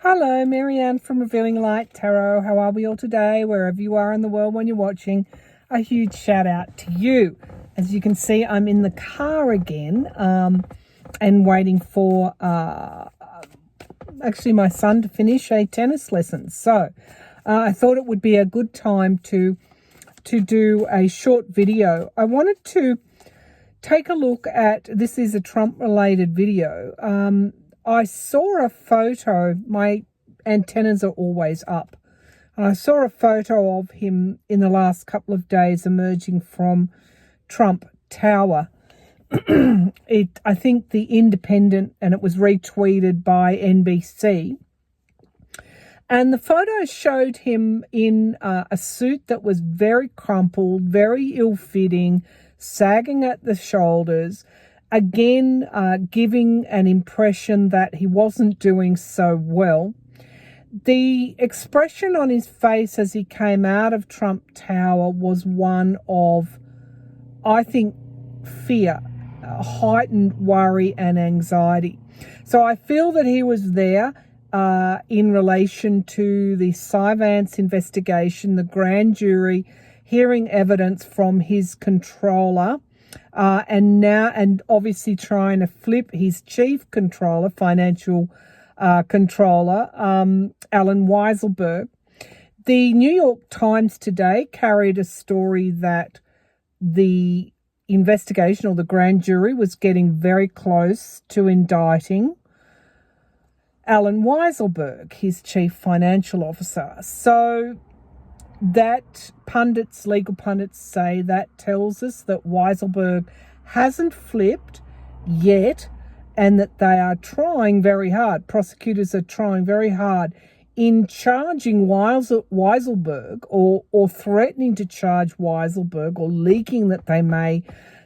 Hello, Marianne from Revealing Light Tarot. How are we all today? Wherever you are in the world when you're watching, a huge shout out to you. As you can see, I'm in the car again and waiting for actually my son to finish a tennis lesson. So I thought it would be a good time to do a short video. I wanted to take a look at, this is a Trump related video. I saw a photo, my antennas are always up, and I saw a photo of him in the last couple of days emerging from Trump Tower. I think the Independent, and it was retweeted by NBC. And the photo showed him in a suit that was very crumpled, very ill-fitting, sagging at the shoulders, again, giving an impression that he wasn't doing so well. The expression on his face as he came out of Trump Tower was one of, I think, fear, heightened worry and anxiety. So I feel that he was there in relation to the Cy Vance investigation, the grand jury hearing evidence from his controller, and obviously trying to flip his chief controller, financial controller, Alan Weisselberg. The New York Times today carried a story that the investigation or the grand jury was getting very close to indicting Alan Weisselberg, his chief financial officer. So that legal pundits say that tells us that Weisselberg hasn't flipped yet, and that they are trying very hard. Prosecutors are trying very hard in charging Weisselberg or threatening to charge Weisselberg or leaking that they may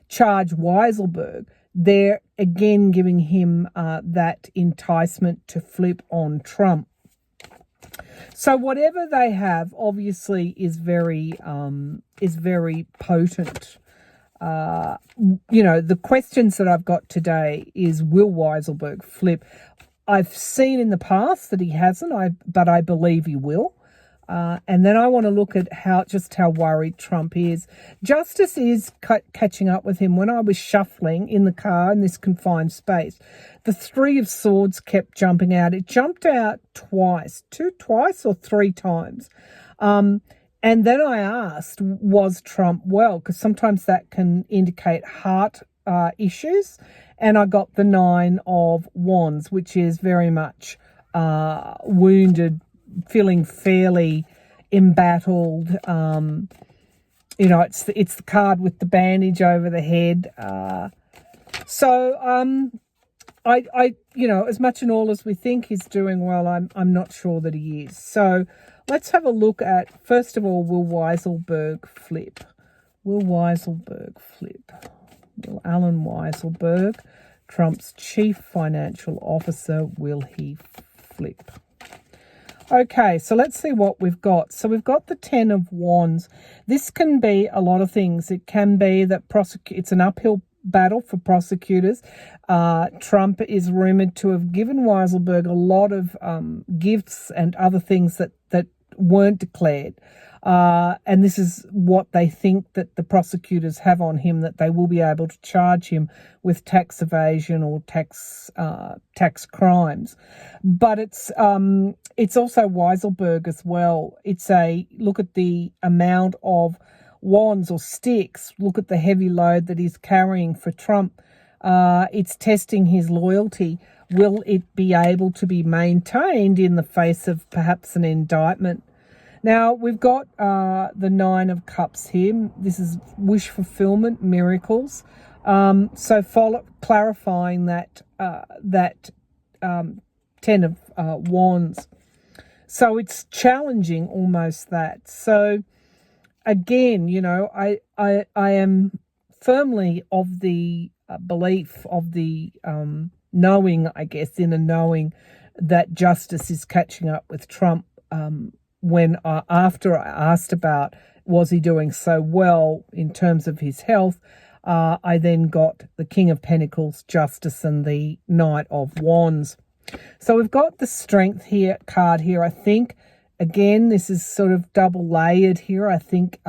charge Weisselberg. They're again giving him that enticement to flip on Trump. So whatever they have, obviously, is very potent. The questions that I've got today is, will Weisselberg flip? I've seen in the past that he hasn't, but I believe he will. And then I want to look at how worried Trump is. Justice is catching up with him. When I was shuffling in the car in this confined space, the Three of Swords kept jumping out. It jumped out twice or three times. And then I asked, was Trump well? Because sometimes that can indicate heart issues. And I got the Nine of Wands, which is very much wounded, feeling fairly embattled. It's the card with the bandage over the head. I as much and all as we think he's doing well, I'm not sure that he is. So let's have a look at, first of all, will Weisselberg flip? Will Weisselberg flip? Will Alan Weisselberg, Trump's chief financial officer, will he flip? Okay, so let's see what we've got. So we've got the Ten of Wands. This can be a lot of things. It can be that it's an uphill battle for prosecutors. Trump is rumored to have given Weisselberg a lot of gifts and other things that weren't declared. And this is what they think that the prosecutors have on him, that they will be able to charge him with tax evasion or tax crimes. But it's also Weisselberg as well. It's a look at the amount of wands or sticks. Look at the heavy load that he's carrying for Trump. It's testing his loyalty. Will it be able to be maintained in the face of perhaps an indictment? Now, we've got the Nine of Cups here. This is wish fulfillment, miracles. Clarifying that Ten of Wands. So it's challenging almost that. So again, I am firmly of the belief of the knowing, I guess, in a knowing that justice is catching up with Trump. When after I asked about was he doing so well in terms of his health, I then got the King of Pentacles, Justice, and the Knight of Wands. So we've got the strength here card here. I think, again, this is sort of double layered here. I think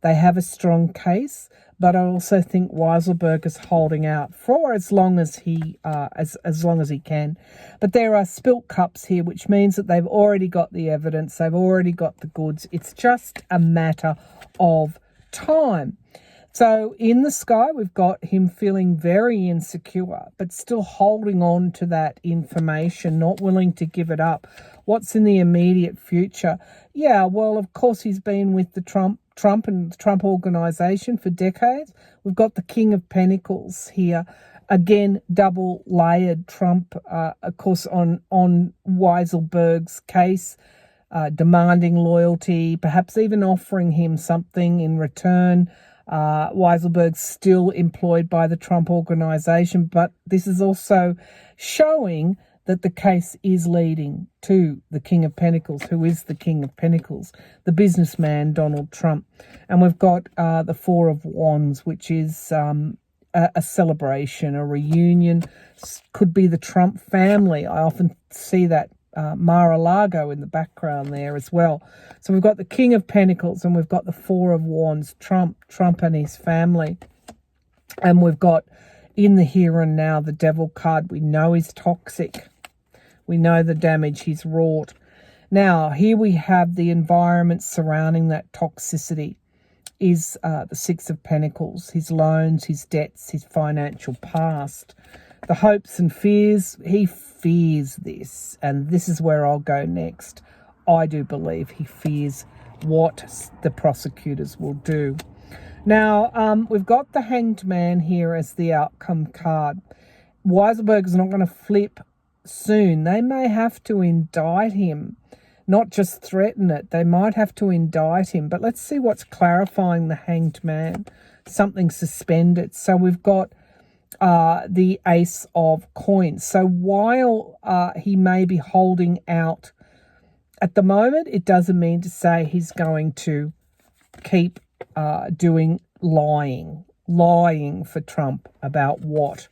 they have a strong case, but I also think Weisselberg is holding out for as long as he as long as he can. But there are spilt cups here, which means that they've already got the evidence. They've already got the goods. It's just a matter of time. So in the sky, we've got him feeling very insecure, but still holding on to that information, not willing to give it up. What's in the immediate future? Yeah, well, of course, he's been with the Trump and the Trump organization for decades. We've got the King of Pentacles here. Again, double layered Trump, of course, on Weisselberg's case, demanding loyalty, perhaps even offering him something in return. Weisselberg's still employed by the Trump organization, but this is also showing that the case is leading to the King of Pentacles, who is the King of Pentacles, the businessman Donald Trump. And we've got the Four of Wands, which is a celebration, a reunion. Could be the Trump family. I often see that Mar-a-Lago in the background there as well. So we've got the King of Pentacles and we've got the Four of Wands, Trump and his family. And we've got in the here and now the Devil card. We know he's toxic. We know the damage he's wrought. Now, here we have the environment surrounding that toxicity is the Six of Pentacles, his loans, his debts, his financial past. The hopes and fears, he fears this, and this is where I'll go next. I do believe he fears what the prosecutors will do. Now, we've got the Hanged Man here as the outcome card. Weisselberg is not going to flip soon. They may have to indict him, not just threaten it. They might have to indict him. But let's see what's clarifying the Hanged Man. Something suspended. So we've got the Ace of Coins. So while he may be holding out at the moment, it doesn't mean to say he's going to keep doing lying for Trump about what?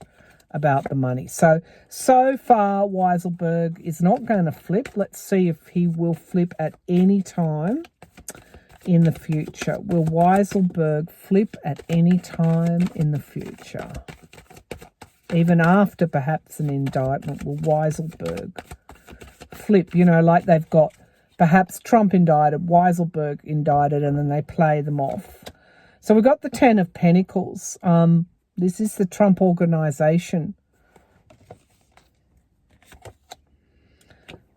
About the money. So far, Weisselberg is not going to flip. Let's see if he will flip at any time in the future. Will Weisselberg flip at any time in the future? Even after perhaps an indictment, will Weisselberg flip? You know, like they've got perhaps Trump indicted, Weisselberg indicted, and then they play them off. So we've got the Ten of Pentacles. This is the Trump organization.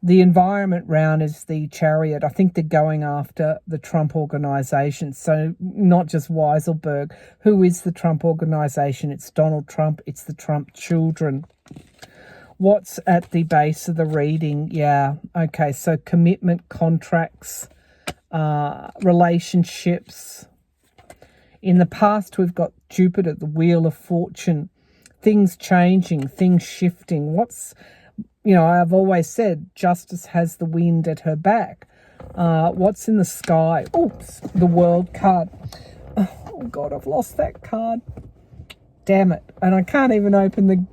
The environment round is the Chariot. I think they're going after the Trump organization. So not just Weisselberg. Who is the Trump organization? It's Donald Trump. It's the Trump children. What's at the base of the reading? Yeah. Okay. So commitment, contracts, relationships. In the past, we've got Jupiter, the Wheel of Fortune. Things changing, things shifting. You know, I've always said justice has the wind at her back. What's in the sky? Oops, the World card. Oh, God, I've lost that card. Damn it. And I can't even open the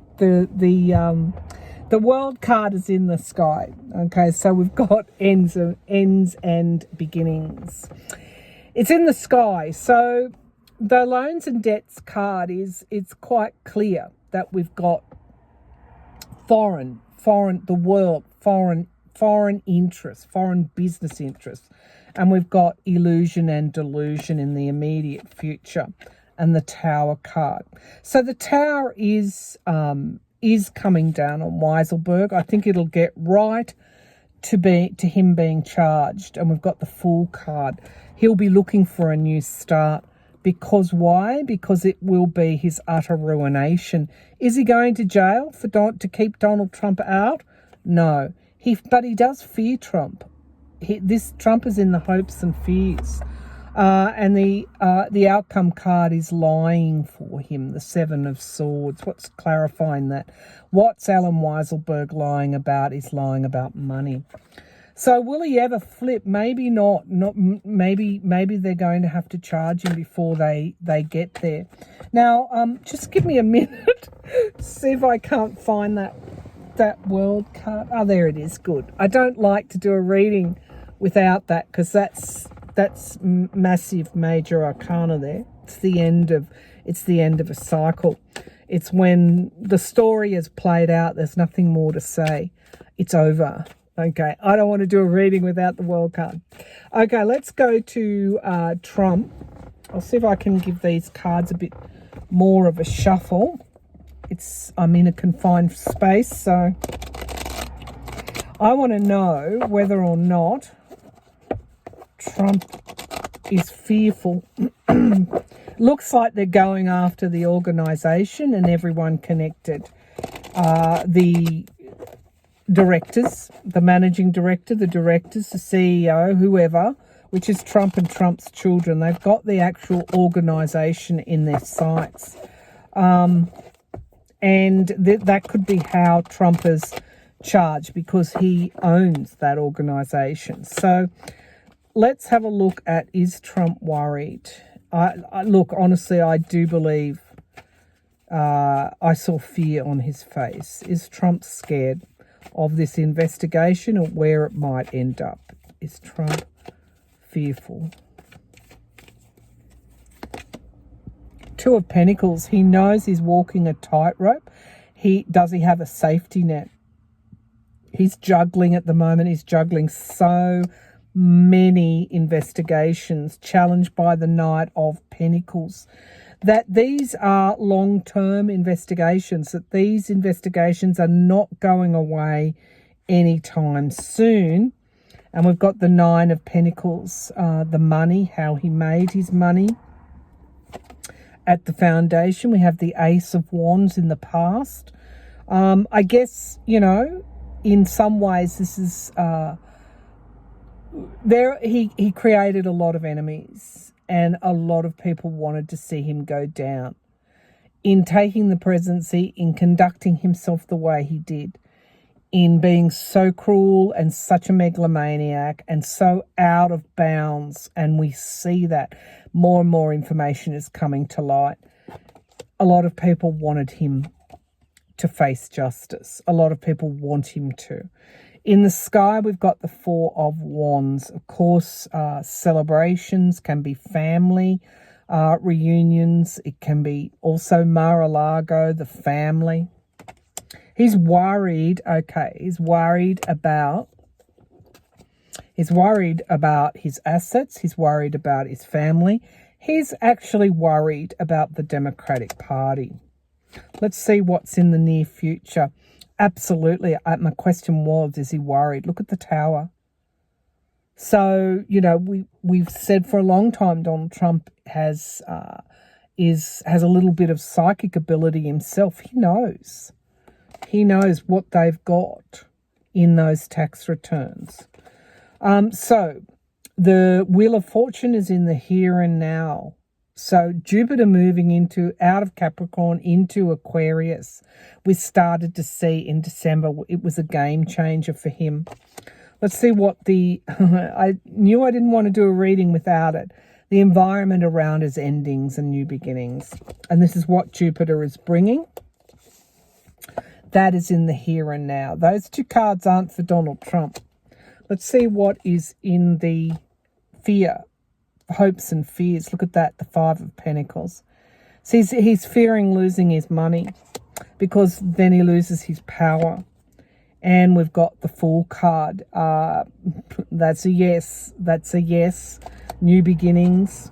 World card is in the sky. Okay, so we've got ends and beginnings. It's in the sky. So the loans and debts card it's quite clear that we've got foreign interests, foreign business interests. And we've got illusion and delusion in the immediate future. And the Tower card. So the Tower is coming down on Weisselberg. I think it'll get right to him being charged. And we've got the Fool card. He'll be looking for a new start. Because why? Because it will be his utter ruination. Is he going to jail to keep Donald Trump out? No. But he does fear Trump. This Trump is in the hopes and fears. And the outcome card is lying for him, the Seven of Swords. What's clarifying that? What's Alan Weisselberg lying about? He's lying about money. So will he ever flip? Maybe not. Maybe they're going to have to charge him before they get there. Now, just give me a minute. See if I can't find that that world card? Oh, there it is. Good. I don't like to do a reading without that, because that's massive major arcana there. It's the end of a cycle. It's when the story is played out, there's nothing more to say. It's over. Okay, I don't want to do a reading without the world card. Okay, let's go to Trump. I'll see if I can give these cards a bit more of a shuffle. I'm in a confined space, so I want to know whether or not Trump is fearful. Looks like they're going after the organisation and everyone connected. The directors, the managing director, the directors, the CEO, whoever, which is Trump and Trump's children. They've got the actual organisation in their sights. And that could be how Trump is charged, because he owns that organisation. So let's have a look at, is Trump worried? Look, honestly, I do believe I saw fear on his face. Is Trump scared of this investigation or where it might end up? Is Trump fearful? Two of Pentacles. He knows he's walking a tightrope. Does he have a safety net? He's juggling at the moment. He's juggling so many investigations, challenged by the Knight of Pentacles. That these are long-term investigations, that these investigations are not going away anytime soon. And we've got the Nine of Pentacles, the money, how he made his money. At the foundation, we have the Ace of Wands in the past. I guess, in some ways this is... he created a lot of enemies, and a lot of people wanted to see him go down. In taking the presidency, in conducting himself the way he did, in being so cruel and such a megalomaniac and so out of bounds, and we see that more and more information is coming to light. A lot of people wanted him to face justice. A lot of people want him to. In the sky, we've got the Four of Wands. Of course, celebrations can be family reunions. It can be also Mar-a-Lago, the family. He's worried, okay, he's worried about his assets. He's worried about his family. He's actually worried about the Democratic Party. Let's see what's in the near future. Absolutely. My question was, is he worried? Look at the Tower. So, we've said for a long time Donald Trump has a little bit of psychic ability himself. He knows. He knows what they've got in those tax returns. So the Wheel of Fortune is in the here and now. So Jupiter moving out of Capricorn into Aquarius. We started to see in December, it was a game changer for him. Let's see what I knew I didn't want to do a reading without it. The environment around is endings and new beginnings. And this is what Jupiter is bringing. That is in the here and now. Those two cards aren't for Donald Trump. Let's see what is in the fear, hopes and fears. Look at that, the Five of Pentacles. So he's fearing losing his money, because then he loses his power. And we've got the Fool card. That's a yes. That's a yes. New beginnings.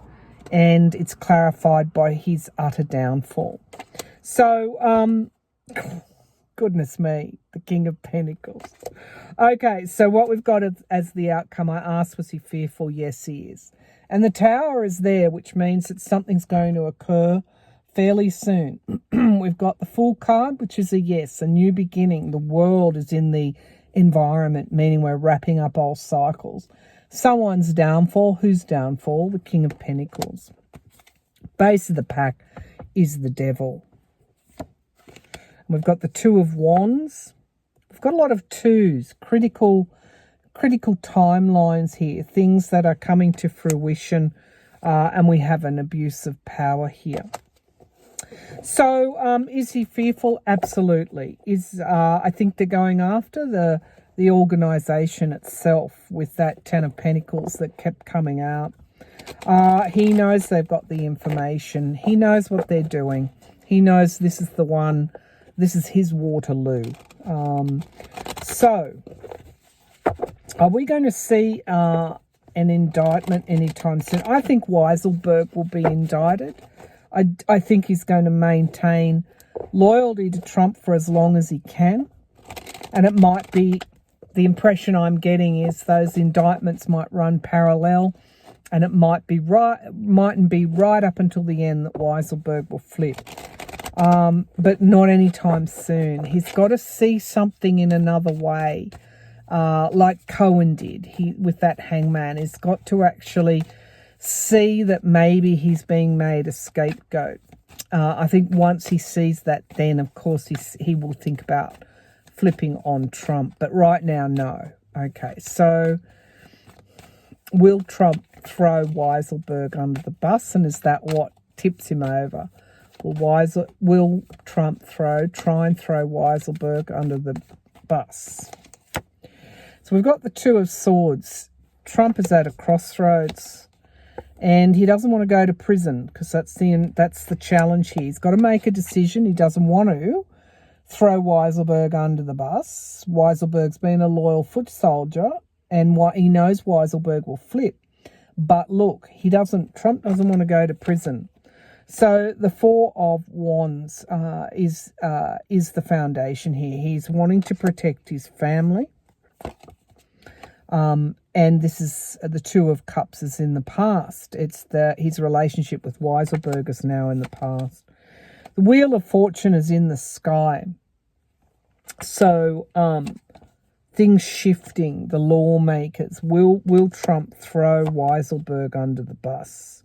And it's clarified by his utter downfall. So, goodness me, the King of Pentacles. Okay, so what we've got as the outcome, I asked, was he fearful? Yes, he is. And the Tower is there, which means that something's going to occur fairly soon. We've got the Fool card, which is a yes, a new beginning. The world is in the environment, meaning we're wrapping up old cycles. Someone's downfall. Whose downfall? The King of Pentacles. Base of the pack is the Devil. We've got the Two of Wands. We've got a lot of twos, critical timelines here, things that are coming to fruition, and we have an abuse of power here. So is he fearful? Absolutely. I think they're going after the organisation itself with that Ten of Pentacles that kept coming out. He knows they've got the information. He knows what they're doing. He knows this is the one. This is his Waterloo. So, are we going to see an indictment anytime soon? I think Weisselberg will be indicted. I think he's going to maintain loyalty to Trump for as long as he can. And it might be, the impression I'm getting is those indictments might run parallel, and it mightn't be right up until the end that Weisselberg will flip. But not anytime soon. He's got to see something in another way, like Cohen did with that hangman. He's got to actually see that maybe he's being made a scapegoat. I think once he sees that, then of course he will think about flipping on Trump. But right now, no. Okay, so will Trump throw Weisselberg under the bus, and is that what tips him over? Will Trump try and throw Weisselberg under the bus? So we've got the Two of Swords. Trump is at a crossroads, and he doesn't want to go to prison because that's the challenge here. He's got to make a decision. He doesn't want to throw Weisselberg under the bus. Weisselberg's been a loyal foot soldier, and he knows Weisselberg will flip. But look, Trump doesn't want to go to prison. So the Four of Wands is the foundation here. He's wanting to protect his family. And this is the Two of Cups is in the past. It's his relationship with Weisselberg is now in the past. The Wheel of Fortune is in the sky. So things shifting, the lawmakers. Will Trump throw Weisselberg under the bus?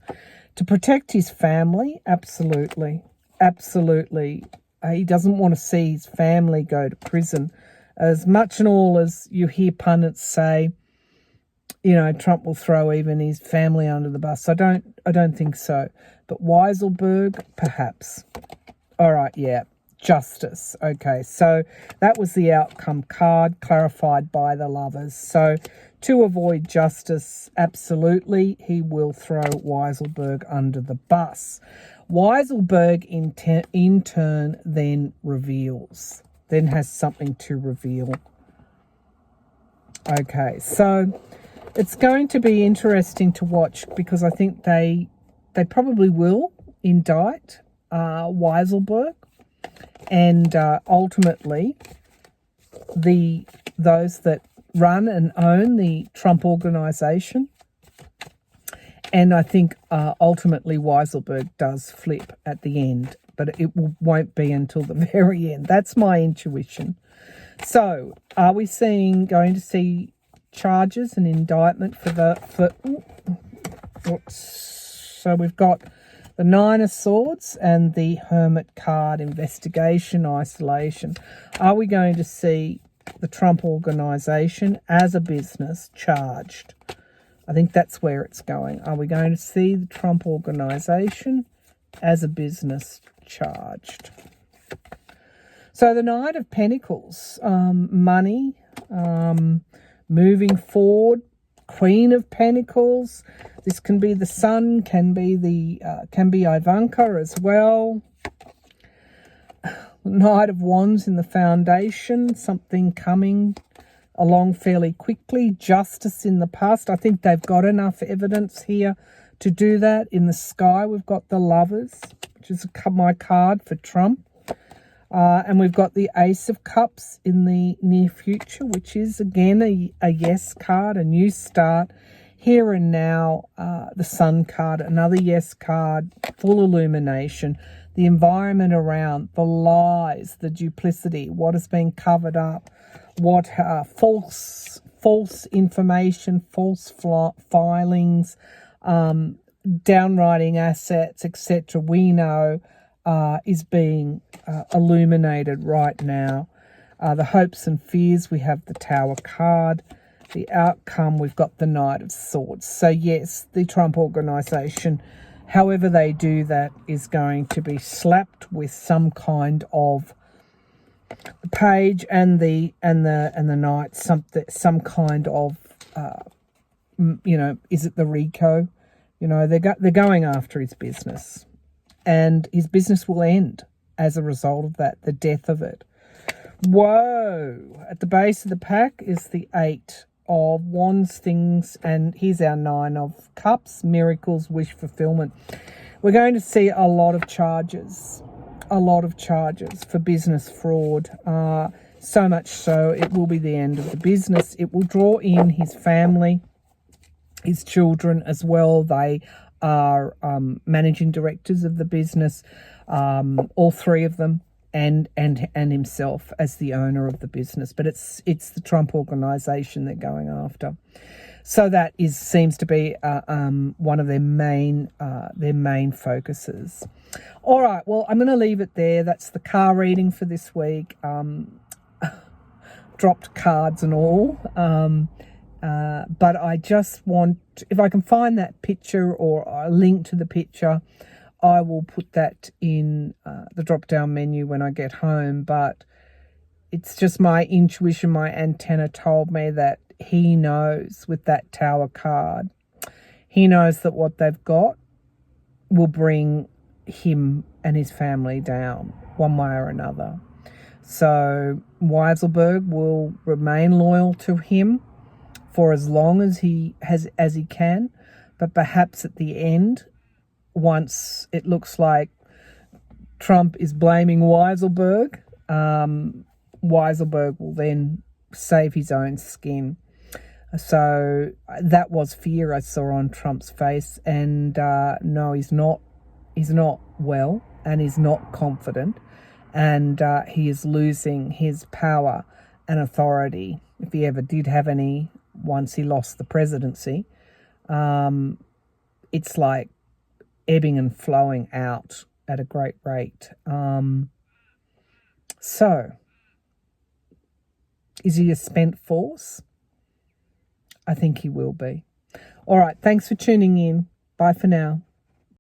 To protect his family, absolutely. Absolutely. He doesn't want to see his family go to prison. As much and all as you hear pundits say, Trump will throw even his family under the bus. I don't think so. But Weisselberg, perhaps. All right, yeah. Justice. Okay, so that was the outcome card clarified by the Lovers. So to avoid justice, absolutely, he will throw Weisselberg under the bus. Weisselberg in turn then has something to reveal. Okay, so it's going to be interesting to watch because I think they probably will indict Weisselberg, and ultimately those that run and own the Trump organization. And I think ultimately Weisselberg does flip at the end, but it won't be until the very end. That's my intuition. So are we going to see charges and indictment so we've got the Nine of Swords and the Hermit card, investigation, isolation. Are we going to see the Trump organization as a business charged? I think that's where it's going. Are we going to see the Trump organization as a business charged? So the Knight of Pentacles, money, moving forward, Queen of Pentacles. This can be the Sun, can be Ivanka as well. Knight of Wands in the foundation, something coming along fairly quickly. Justice in the past. I think they've got enough evidence here to do that. In the sky, we've got the Lovers, which is my card for Trump. And we've got the Ace of Cups in the near future, which is, again, a yes card, a new start. Here and now, the Sun card, another yes card, full illumination. The environment around, the lies, the duplicity, what is being covered up, what false information, false filings, downwriting assets, etc. we know is being illuminated right now. The hopes and fears, we have the Tower card. The outcome, we've got the Knight of Swords. So yes, the Trump organization however they do that is going to be slapped with some kind of page and the knight, some kind of is it the RICO? They're going after his business, and his business will end as a result of that, the death of it. Whoa! At the base of the pack is the 8 of Wands, things, and here's our 9 of Cups, miracles, wish fulfillment. We're going to see a lot of charges for business fraud. So much so, it will be the end of the business. It will draw in his family, his children as well. They are managing directors of the business, all 3 of them, and himself as the owner of the business. But it's the Trump organization they're going after. So that seems to be one of their main focuses. All right, well, I'm going to leave it there. That's the car reading for this week. Dropped cards and all. But I just want, if I can find that picture or a link to the picture, I will put that in the drop-down menu when I get home. But it's just my intuition, my antenna told me that he knows with that Tower card, he knows that what they've got will bring him and his family down one way or another. So Weisselberg will remain loyal to him for as long as he can, but perhaps at the end, once it looks like Trump is blaming Weisselberg, Weisselberg will then save his own skin. So that was fear I saw on Trump's face, and no, he's not well, and he's not confident, and he is losing his power and authority, if he ever did have any, once he lost the presidency. It's like ebbing and flowing out at a great rate. So, is he a spent force? I think he will be. All right, thanks for tuning in. Bye for now.